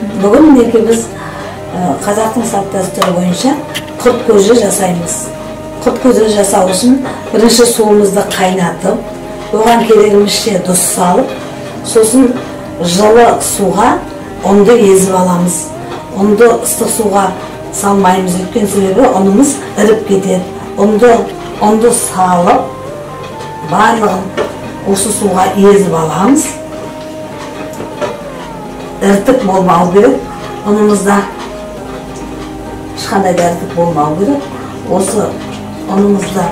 Бүгін мінекей біз қазақтың салт дәстүрі бойынша құрт көже жасаймыз. Құрт көже жасау үшін бірінші суымызды қайнатып, оған керегімізше тұз салып, сосын жылы суға ұнды езіп аламыз. Ұнды ыстық суға салмаймыз, өткен себебі ұнымыз іріп кетеді. Ұнды салып, барлығын осы суға езіп аламыз. Іртік болмау керек, ұнымызда ешқандай да іртік болмау керек. Осы ұнымызда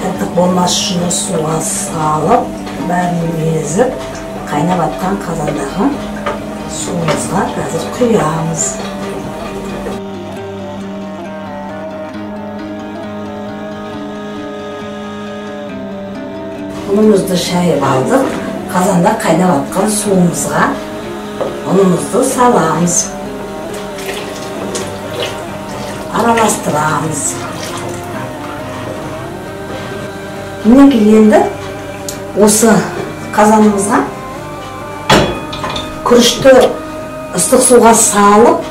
іртік болмас үшін суға салып, бәрін езіп, қайнап атқан қазандағы суымызға қазір құямыз. Ұнымызды шайып алдық, қазанда қайнап атқан суымызға ұнымызды саламыз, араластырамыз. Мінекей енді осы қазанымызға күрішті ыстық суға салып,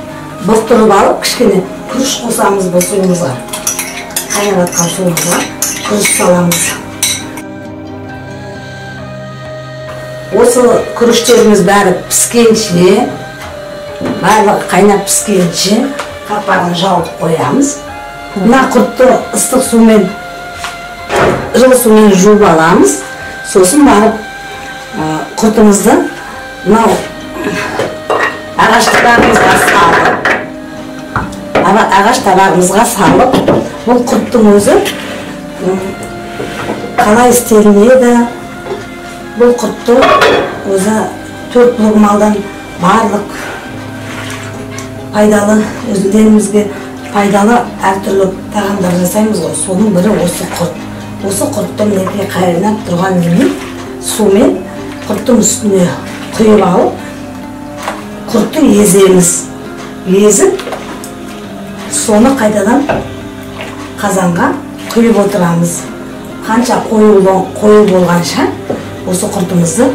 бұқтырып алып, кішкене күріш қосамыз бұл суымызға. Қайнап атқан суымызға күріш саламыз. Осы күріштеріміз бәрі піскенше, барлығы қайнап піскенше қақпағын жауып қоямыз. Мына құртты ыстық сумен, жылы сумен жуып аламыз. Сосын барып құртымызды мынау ағаш табағымызға салып, бұл құрттың өзі қалай істелінеді. Бұл құртты өзі 4 блок малдан барлық пайдалы, өзімізге пайдалы әртүрлі тағамдар жасаймыз ғой. Соның бірі осы құрт. Осы құртты мінекей қайнап тұрған сумен құрттың үстіне құйып алып, құртты еземіз. Езіп, соны қайтадан қазанға құйып отырамыз. Қанша қою болғанша осы құртымызды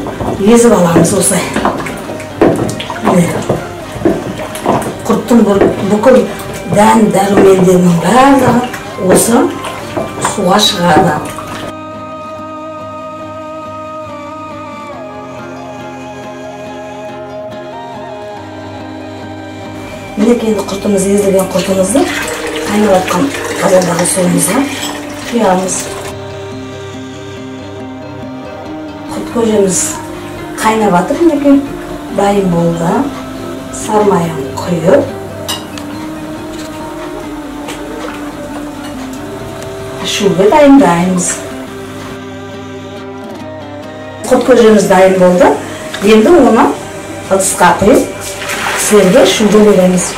езіп аламыз осылай. Құрттың бүкіл дән дәрумендерінің барлығы осы суға шығады. Мінекей құртымыз, езілген құртымызды қайнап атқан қазандағы суымызға құямыз. Көжеміз қайнап атыр, мінекей дайын болды. Сармайын құйып, ішуге дайындаймыз. Құрт көжеміз дайын болды. Енді оны ыдысқа құйып, сіздерге ішуге береміз.